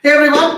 Everyone,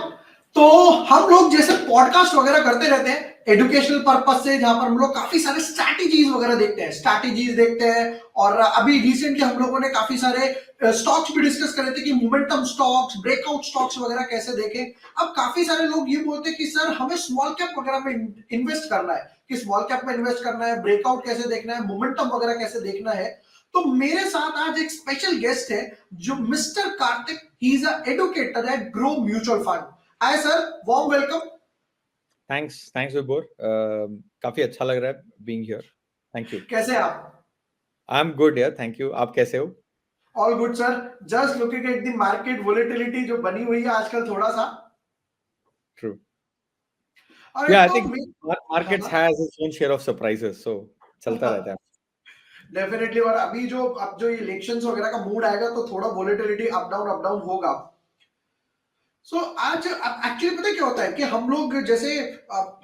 तो हम लोग जैसे पॉडकास्ट वगैरह करते रहते हैं एजुकेशनल पर्पस से, जहां पर हम लोग काफी सारे स्ट्रैटेजीज देखते हैं। और अभी रिसेंटली हम लोगों ने काफी सारे स्टॉक्स भी डिस्कस करे थे कि मोमेंटम स्टॉक्स, ब्रेकआउट स्टॉक्स वगैरह कैसे देखें। अब काफी सारे लोग ये बोलते हैं कि सर हमें स्मॉल कैप वगैरह में इन्वेस्ट करना है, कि स्मॉल कैप में इन्वेस्ट करना है, ब्रेकआउट कैसे देखना है, मोमेंटम वगैरह कैसे देखना है। तो मेरे साथ आज एक स्पेशल गेस्ट है जो mister Kartik, he is a educator at Groww mutual fund. Hi sir, warm welcome. Thanks Vibhor. काफी अच्छा लग रहा है बीइंग हियर। Thank you. कैसे हैं आप? आई एम गुड यार, थैंक यू। आप कैसे हो? All good sir. Just looking at the market volatility जो बनी हुई है आजकल थोड़ा सा। ट्रू। और या एक आई तो थिंक हाँ मार्केट्स हाँ, has its own share of surprises, so चलता रहता है। डेफिनेटली। और अभी जो अब जो इलेक्शंस वगैरह का मूड आएगा तो थोड़ा वोलेटिलिटी अप डाउन होगा। सो आज एक्चुअली पता है क्या होता है कि हम लोग जैसे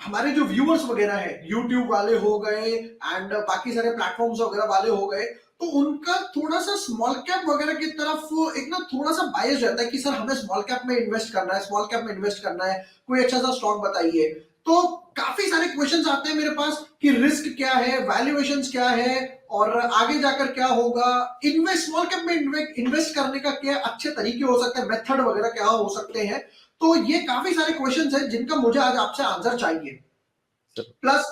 हमारे जो व्यूअर्स वगैरह है, यूट्यूब वाले हो गए एंड बाकी सारे प्लेटफॉर्म्स वगैरह वाले हो गए, तो उनका थोड़ा सा स्मॉल कैप वगैरह की तरफ एक ना थोड़ा सा बायस रहता है कि सर हमें स्मॉल कैप में इन्वेस्ट करना है, स्मॉल कैप में इन्वेस्ट करना है, कोई अच्छा सा स्टॉक बताइए। तो काफी सारे क्वेश्चंस आते हैं मेरे पास कि रिस्क क्या है, वैल्यूएशंस क्या है, और आगे जाकर क्या होगा, इन्वेस्ट स्मॉल कैप में इन्वेस्ट करने का क्या अच्छे तरीके हो सकते हैं, मेथड वगैरह क्या हो सकते हैं। तो ये काफी सारे क्वेश्चंस हैं जिनका मुझे आज आपसे आंसर चाहिए। प्लस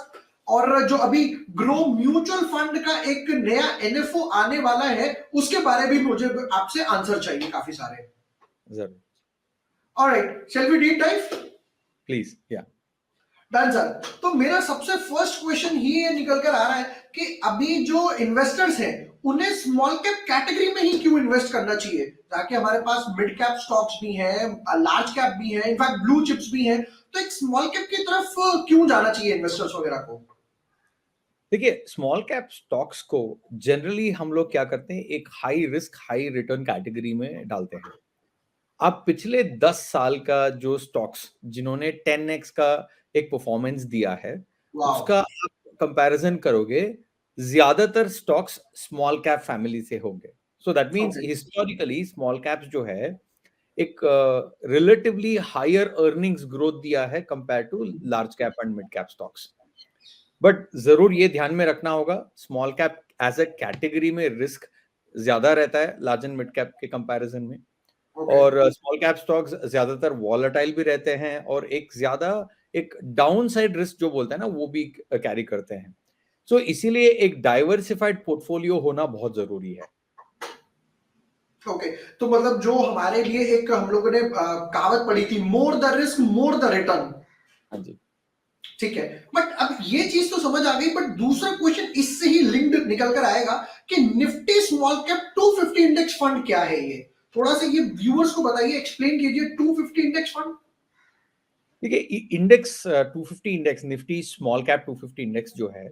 और जो अभी ग्रो म्यूचुअल फंड का एक नया एनएफओ आने वाला है उसके बारे में भी मुझे आपसे आंसर चाहिए काफी सारे। जरूर। Alright, shall we deep dive? Please. या डन सर। तो मेरा सबसे फर्स्ट क्वेश्चन ही निकल कर आ रहा है कि अभी जो इन्वेस्टर्स हैं उन्हें स्मॉल कैप कैटेगरी में ही क्यों इन्वेस्ट करना चाहिए, ताकि हमारे पास मिड कैप स्टॉक्स भी हैं, लार्ज कैप भी हैं, इनफैक्ट ब्लू चिप्स भी हैं। तो एक स्मॉल कैप की तरफ क्यों जाना चाहिए इन्वेस्टर्स वगैरह को? देखिए, स्मॉल कैप स्टॉक्स को जनरली हम लोग क्या करते हैं, एक high risk high return category में डालते हैं। आप पिछले 10 साल का जो स्टॉक्स जिन्होंने 10x का एक परफॉर्मेंस दिया है, वाओ। उसका आप कंपैरिजन करोगे, ज्यादातर स्टॉक्स स्मॉल कैप फैमिली से होंगे। So that means okay. Historically small caps जो है एक रिलेटिवली हायर अर्निंग्स ग्रोथ दिया है compare to large cap and mid cap stocks. But जरूर ये ध्यान में रखना होगा, small cap as a category में रिस्क ज्यादा रहता है लार्ज एंड मिड कैप के कंपैरिजन में। ओके। और स्मॉल कैप स्टॉक्स ज्यादातर वॉलेटाइल भी रहते हैं और एक ज्यादा एक डाउन साइड रिस्क जो बोलते हैं ना, वो भी कैरी करते हैं। सो इसीलिए एक डाइवर्सिफाइड पोर्टफोलियो होना बहुत जरूरी है। ओके। तो मतलब जो हमारे लिए एक हम लोगों ने कहावत पढ़ी थी, more the risk more the return. हाँ जी। ठीक है। बट अब ये चीज तो समझ आ गई, बट दूसरा क्वेश्चन इससे ही लिंक्ड निकल कर आएगा कि Nifty small cap 250 index fund क्या है ये? थोड़ा सा ये व्यूअर्स को बताइए, एक्सप्लेन कीजिए 250 इंडेक्स फंड। देखिए, index 250 index, Nifty small cap 250 index जो है,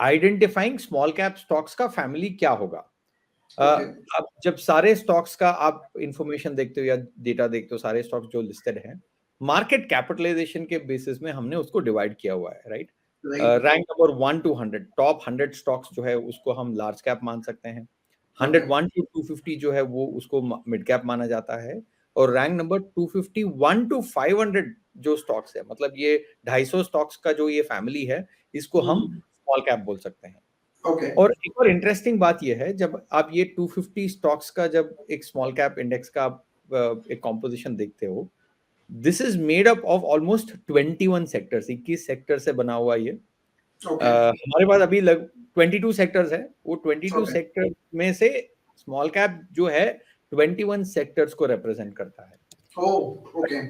आइडेंटिफाइंग स्मॉल कैप स्टॉक्स का फैमिली क्या होगा। ओके। अब जब सारे स्टॉक्स का आप इंफॉर्मेशन देखते हो या डेटा देखते हो, सारे स्टॉक्स जो लिस्टेड हैं, मार्केट कैपिटलाइजेशन के बेसिस में हमने उसको डिवाइड किया हुआ है, right. Right. Rank number 1 to 100, top 100 stocks जो है उसको हम लार्ज कैप मान सकते हैं। ओके। 101 to 250 जो है वो उसको मिड कैप माना जाता है। और रैंक नंबर 251 to 500 जो स्टॉक्स है, मतलब ये 250 स्टॉक्स का जो ये फैमिली है, इसको हम स्मॉल कैप बोल सकते हैं। ओके। और एक और इंटरेस्टिंग बात यह है, जब आप ये 250 स्टॉक्स का जब एक स्मॉल कैप इंडेक्स का आप एक कॉम्पोजिशन देखते हो, this is made up of almost 21 sectors, 21 sector से बना हुआ ये। ओके। हमारे पास अभी 22 सेक्टर्स है। वो 22 ओके। सेक्टर में से स्मॉल कैप जो है 21 सेक्टर्स को रिप्रेजेंट करता है। ओ। ओके।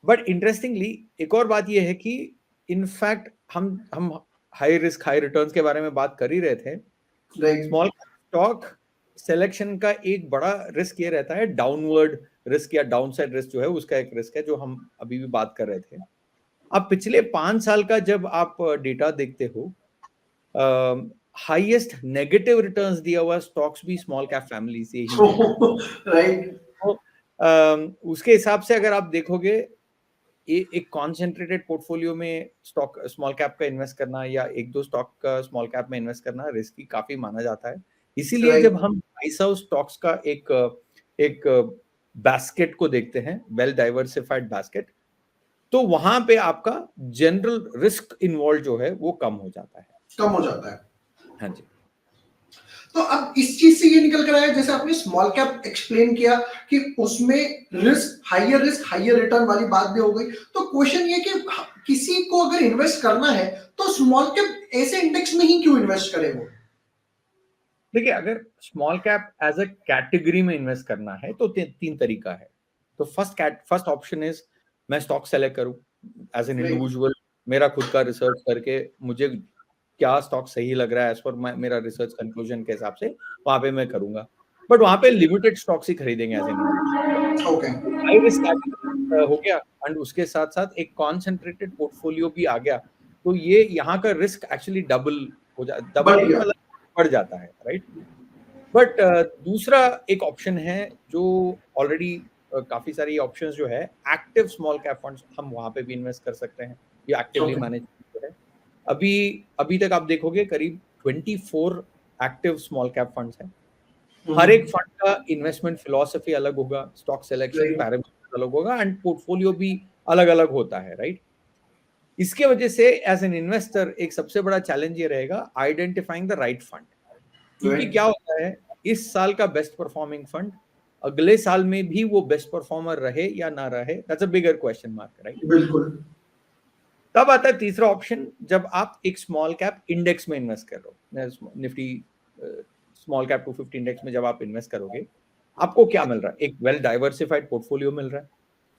बट इंटरेस्टिंगली एक और बात यह है कि इनफैक्ट हम हाई रिस्क हाई रिटर्न्स के बारे में बात कर ही रहे थे। राइट। स्मॉल स्टॉक सिलेक्शन का एक बड़ा रिस्क ये रहता है, डाउनवर्ड रिस्क या डाउनसाइड रिस्क जो है उसका एक रिस्क है, जो हम अभी भी बात कर रहे थे। अब पिछले 5 साल का जब आप डेटा देखते हो, हाईएस्ट नेगेटिव रिटर्न्स दिया हुआ स्टॉक्स भी स्मॉल कैप फैमिली से ही है। राइट। तो उसके हिसाब से अगर आप देखोगे, एक कॉन्सेंट्रेटेड पोर्टफोलियो में स्टॉक स्मॉल कैप का इन्वेस्ट करना या एक दो स्टॉक का स्मॉल कैप में इन्वेस्ट करना रिस्की काफी माना जाता है। इसीलिए जब राइट। हम 250 स्टॉक्स का एक एक बास्केट को देखते हैं, वेल डाइवर्सिफाइड बास्केट, तो वहां पे आपका जनरल रिस्क इन्वॉल्व जो है वो कम हो जाता है। कम हो जाता है। हाँ जी। तो अब इस चीज से ये निकल कर आया, जैसे आपने स्मॉल कैप एक्सप्लेन किया कि उसमें रिस्क हाइयर रिटर्न वाली बात भी हो गई। तो क्वेश्चन ये कि किसी को अगर इन्वेस्ट करना है तो स्मॉल कैप ऐसे इंडेक्स में ही क्यों इन्वेस्ट करे वो? देखिए, अगर small cap as a category में इन्वेस्ट करना है तो तीन तरीका है। तो फर्स्ट ऑप्शन इज मैं स्टॉक सेलेक्ट करूं एज एन इंडिविजुअल, मेरा खुद का रिसर्च करके मुझे क्या स्टॉक सही लग रहा है एज पर मेरा रिसर्च कंक्लूजन के हिसाब से वहां पे मैं करूंगा। बट वहां पे लिमिटेड स्टॉक्स ही खरीदेंगे as an individual. Okay. High risk हो गया एंड उसके साथ साथ एक कॉन्सेंट्रेटेड पोर्टफोलियो भी आ गया, तो ये यहाँ का रिस्क एक्चुअली डबल हो जाता, डबल बढ़ नहीं गया। मतलब बढ़ जाता है, राइट। बट दूसरा एक ऑप्शन है जो ऑलरेडी काफी सारी ऑप्शंस जो है, एक्टिव स्मॉल कैप फंड्स, हम वहां पे भी इन्वेस्ट कर सकते हैं, ये एक्टिवली ओके। मैनेज है। अभी अभी तक आप देखोगे करीब 24 एक्टिव स्मॉल कैप फंड्स हैं। हर एक फंड का इन्वेस्टमेंट फिलॉसफी अलग होगा, स्टॉक सिलेक्शन राइट। पैरामीटर अलग होगा एंड पोर्टफोलियो भी अलग अलग होता है, राइट। इसके वजह से एज एन इन्वेस्टर एक सबसे बड़ा चैलेंज ये रहेगा आइडेंटिफाइंग द राइट फंड, क्योंकि क्या होता है, इस साल का बेस्ट परफॉर्मिंग फंड अगले साल में भी वो बेस्ट परफॉर्मर रहे या ना रहे, that's a bigger question mark, right. बिल्कुल। तब आता है तीसरा ऑप्शन, जब आप एक स्मॉल कैप इंडेक्स में इन्वेस्ट कर रहे हो, निफ्टी स्मॉल कैप 250 इंडेक्स में जब आप इन्वेस्ट करोगे, आपको क्या मिल रहा है? एक वेल डाइवर्सिफाइड पोर्टफोलियो मिल रहा है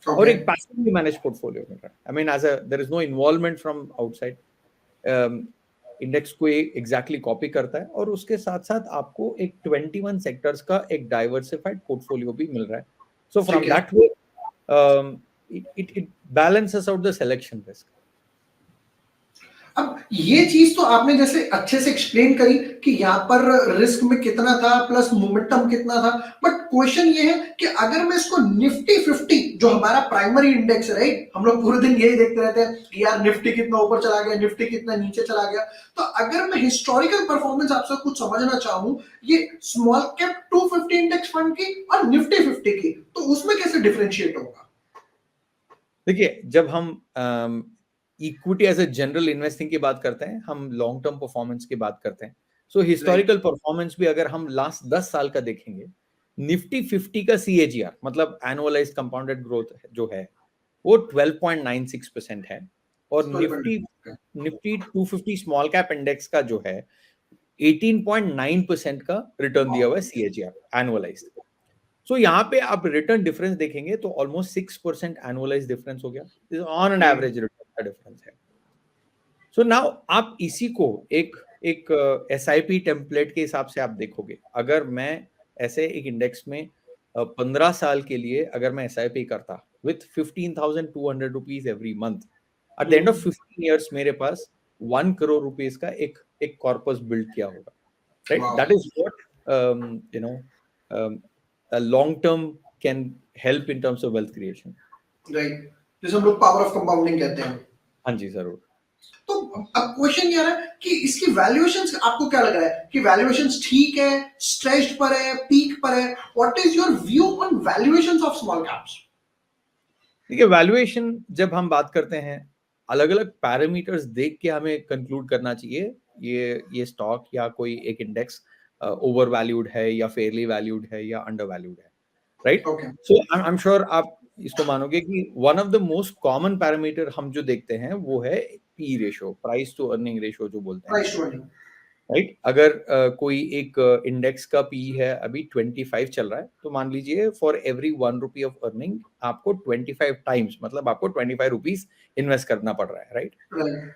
और ओके। एक पैसिवली मैनेज पोर्टफोलियो मिल रहा है। I mean as a there is no involvement from outside. Index को एग्जैक्टली कॉपी करता है और उसके साथ साथ आपको एक 21 सेक्टर्स का एक डाइवर्सिफाइड पोर्टफोलियो भी मिल रहा है। सो फ्रॉम ठीक है। That way it balances out the selection risk. अब ये चीज तो आपने जैसे अच्छे से एक्सप्लेन करी कि यहाँ पर रिस्क में कितना था प्लस मोमेंटम कितना था, बट क्वेश्चन ये है कि अगर मैं इसको निफ्टी 50 जो हमारा प्राइमरी इंडेक्स है, राइट, हम लोग पूरे दिन यही देखते रहते हैं कि यार निफ्टी कितना ऊपर चला गया, निफ्टी कितना नीचे चला गया, तो अगर मैं हिस्टोरिकल परफॉर्मेंस आपसे कुछ समझना चाहूं ये स्मॉल कैप 250 इंडेक्स फंड की और निफ्टी 50 की, तो उसमें कैसे डिफरेंशिएट होगा? देखिए, जब हम equity as a general investing की बात करते हैं, हम लॉन्ग टर्म परफॉर्मेंस की बात करते हैं। सो राइट। हिस्टोरिकल परफॉर्मेंस भी अगर हम लास्ट 10 साल का देखेंगे, निफ्टी 50 का सीएजीआर मतलब एनुअलाइज्ड कंपाउंडेड ग्रोथ जो है वो 12.96% है और Nifty Nifty 250 small cap index का जो है 18.9% का रिटर्न दिया हुआ है सीएजीआर एनुअलाइज्ड। सो यहाँ पे आप रिटर्न डिफरेंस देखेंगे तो ऑलमोस्ट 6% एनुअलाइज डिफरेंस हो गया, ऑन एन एवरेज रिटर्न का डिफरेंस है। सो नाउ आप इसी को एक एक एसआईपी टेम्पलेट के हिसाब से आप देखोगे, अगर मैं ऐसे एक इंडेक्स में 15 साल के लिए अगर मैं एसआईपी करता with 15,200 rupees every month, at the end of 15 years मेरे पास 1 करोड़ रुपीज का एक कॉर्पस बिल्ड किया होगा, right. That is what you know long term can help in terms of wealth creation. Right, जिसे हम लोग पावर ऑफ कंपाउंडिंग कहते हैं। हाँ जी, जरूर। तो अब क्वेश्चन ये आ रहा है कि इसकी वैल्यूएशंस आपको क्या लग रहा है कि वैल्यूएशंस ठीक है, स्ट्रेच्ड पर है, पीक पर है? What is your view on valuations of small caps? देखिए, वैल्यूएशन जब हम बात करते हैं, अलग अलग पैरामीटर्स देख के हमें कंक्लूड करना चाहिए ये स्टॉक या कोई एक इंडेक्स ओवर वैल्यूड है या फेयरली वैल्यूड है या अंडर वैल्यूड है, right. Okay. So I am sure आप इसको मानोगे कि one of the most common parameter हम जो देखते हैं वो है P ratio, price to earning ratio जो बोलते हैं, प्राइस टू अर्निंग। राइट। अगर कोई एक इंडेक्स का पी है अभी 25 चल रहा है, तो मान लीजिए for every 1 rupee of earning आपको 25 टाइम्स मतलब आपको 25 रुपीज इन्वेस्ट करना पड़ रहा है, राइट। राइट।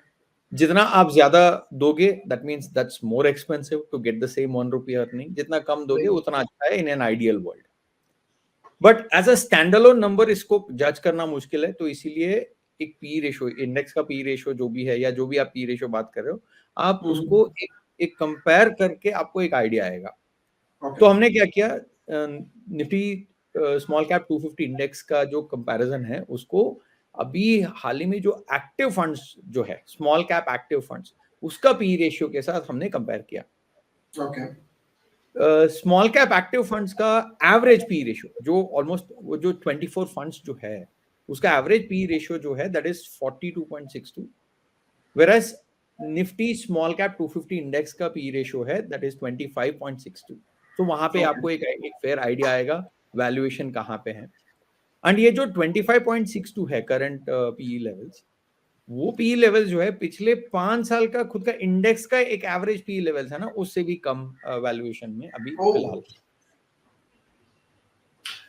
जितना आप ज्यादा दोगे that means that's more expensive to get the same 1 rupee earning, जितना कम दोगे उतना अच्छा है in an ideal world. But as a standalone number इसको जज करना मुश्किल है, तो इसीलिए एक पी रेशो, इंडेक्स का पी रेशो जो भी है या जो भी आप पी रेशो बात कर रहे हो, आप उसको एक कंपेयर करके आपको एक आइडिया आएगा। तो हमने क्या किया, निफ्टी स्मॉल कैप 250 इंडेक्स का जो कंपैरिजन है उसको अभी हाल ही में जो एक्टिव फंड्स जो है स्मॉल कैप एक्टिव फंड्स उसका पी रेशियो के साथ हमने कंपेयर किया। Okay. Small cap active funds का एवरेज पी रेशियो जो ऑलमोस्ट वो जो 24 फंड्स जो है उसका एवरेज पी रेशियो जो है that is 42.62, whereas Nifty small cap 250 index का पी रेशियो है दैट इज 25.62। तो वहां पे आपको एक फेयर आइडिया आएगा वैल्यूएशन कहाँ पे है। एंड ये जो 25.62 है करंट पी लेवल्स, वो पी लेवल जो है पिछले 5 साल का खुद का इंडेक्स का एक एवरेज पी लेवल है ना, उससे भी कम वैल्यूएशन में अभी फिलहाल।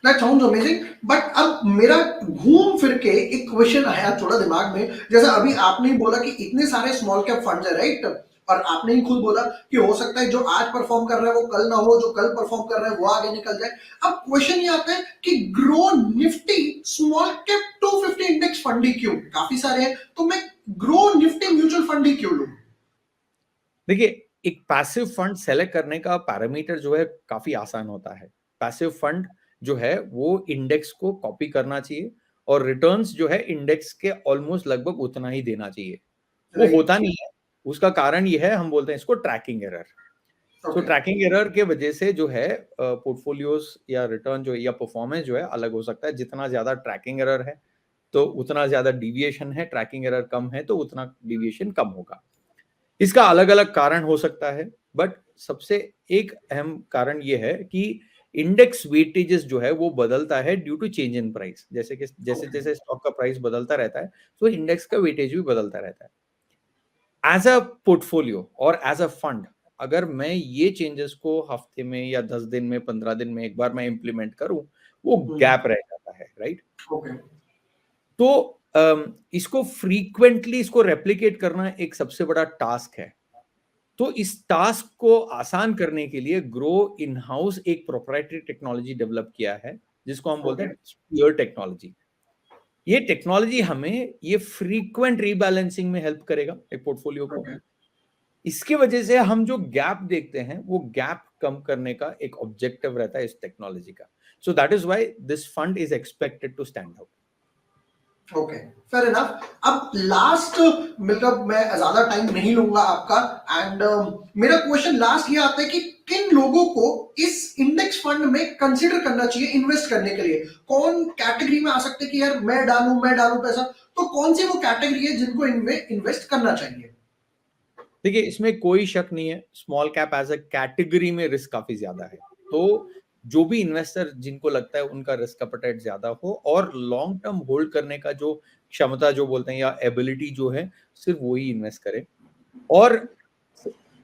That sounds amazing, but अब मेरा घूम फिर के एक क्वेश्चन आया थोड़ा दिमाग में, जैसे अभी आपने ही बोला कि इतने सारे स्मॉल कैप फंड्स है, राइट? और आपने ही खुद बोला कि हो सकता है जो आज परफॉर्म कर रहा है वो कल ना हो, जो कल परफॉर्म कर रहा है वो आगे निकल जाए। अब क्वेश्चन ये आता है कि Groww Nifty small cap 250 index fund ही क्यों? काफी सारे हैं, तो मैं ग्रो निफ्टी म्यूचुअल फंड ही क्यों लूं? देखिए, एक पैसिव फंड सेलेक्ट करने का पैरामीटर जो है काफी आसान होता है। पैसिव फंड जो है वो इंडेक्स को कॉपी करना चाहिए और रिटर्न्स जो है इंडेक्स के ऑलमोस्ट लगभग उतना ही देना चाहिए। वो होता नहीं है, उसका कारण ये है, हम बोलते हैं इसको ट्रैकिंग एरर। तो ट्रैकिंग एरर के वजह से जो है पोर्टफोलियोज या रिटर्न जो है या परफॉर्मेंस जो है अलग हो सकता है। जितना ज्यादा ट्रैकिंग एरर है तो उतना ज्यादा डिविएशन है, ट्रैकिंग एरर कम है तो उतना डिविएशन कम होगा। इसका अलग अलग कारण हो सकता है, बट सबसे एक अहम कारण यह है कि इंडेक्स वेटेजेस जो है वो बदलता है due to change in price. जैसे कि जैसे जैसे स्टॉक का प्राइस बदलता रहता है तो इंडेक्स का वेटेज भी बदलता रहता है। एज अ पोर्टफोलियो और एज अ फंड अगर मैं ये चेंजेस को हफ्ते में या 10 दिन में 15 दिन में एक बार मैं इंप्लीमेंट करूं, वो गैप रह जाता है, राइट? तो इसको फ्रीक्वेंटली इसको रेप्लिकेट करना एक सबसे बड़ा टास्क है। तो इस टास्क को आसान करने के लिए ग्रो इन हाउस एक प्रोप्राइटरी टेक्नोलॉजी डेवलप किया है जिसको हम बोलते हैं स्पीयर टेक्नोलॉजी। ये टेक्नोलॉजी हमें ये फ्रीक्वेंट रीबैलेंसिंग में हेल्प करेगा एक पोर्टफोलियो को। इसकी वजह से हम जो गैप देखते हैं वो गैप कम करने का एक ऑब्जेक्टिव रहता है इस टेक्नोलॉजी का। So that is why this fund is expected to stand out. Okay, fair enough. अब लास्ट, मतलब मैं ज्यादा टाइम नहीं लूंगा आपका, एंड मेरा क्वेश्चन लास्ट ये आता है कि किन लोगों को इस इंडेक्स फंड में कंसीडर करना चाहिए इन्वेस्ट करने के लिए? कौन कैटेगरी में आ सकते हैं कि यार मैं डालूं पैसा? तो कौन सी वो कैटेगरी है जिनको इन्वेस्ट करना चाहिए? देखिए, इसमें कोई शक नहीं है, small cap as a category में रिस्क काफी ज्यादा है। तो जो भी इन्वेस्टर जिनको लगता है उनका रिस्क एपेटाइट ज्यादा हो और लॉन्ग टर्म होल्ड करने का जो क्षमता जो बोलते हैं या एबिलिटी जो है, सिर्फ वही इन्वेस्ट करे। और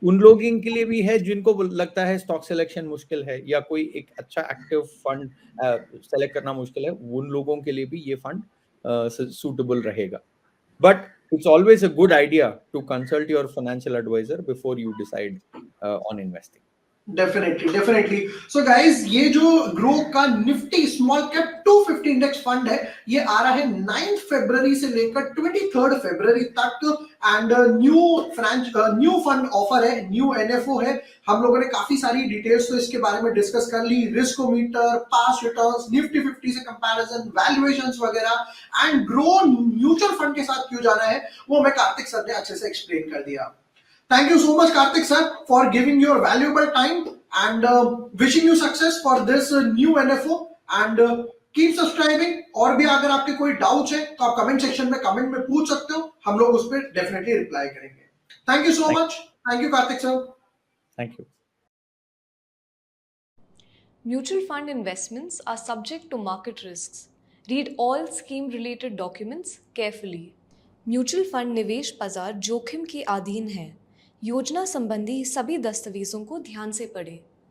उन लोगों के लिए भी है जिनको लगता है स्टॉक सिलेक्शन मुश्किल है या कोई एक अच्छा एक्टिव फंड सेलेक्ट करना मुश्किल है, उन लोगों के लिए भी ये फंड सूटेबल रहेगा। But it's always a good idea to consult your financial advisor before you decide on investing. Definitely. So guys, ये जो ग्रो का Nifty small cap 250 index fund है, ये आ रहा है 9 फरवरी से लेकर 23 फरवरी तक, एंड न्यू फंड ऑफर है, न्यू एनएफओ है। हम लोगों ने काफी सारी डिटेल्स तो इसके बारे में डिस्कस कर ली, रिस्कोमीटर, पास्ट रिटर्न्स, निफ्टी 50 से कंपैरिजन, वैल्यूएशंस वगैरह, एंड ग्रो म्यूचुअल फंड के साथ क्यों जाना है वो मैं कार्तिक सर ने अच्छे से एक्सप्लेन कर दिया। Thank you so much, Karthik sir, for giving your valuable time, and wishing you success for this new NFO, and keep subscribing। और भी अगर आपके कोई डाउट्स है तो आप कमेंट सेक्शन में कमेंट में पूछ सकते हो, हम लोग उस पर डेफिनेटली रिप्लाई करेंगे। Thank you so much. Thank you Kartik sir. Thank you. Mutual fund investments are subject to market risks. Read all scheme-related documents carefully. Mutual fund निवेश बाजार जोखिम के अधीन है। योजना संबंधी सभी दस्तावेजों को ध्यान से पढ़ें।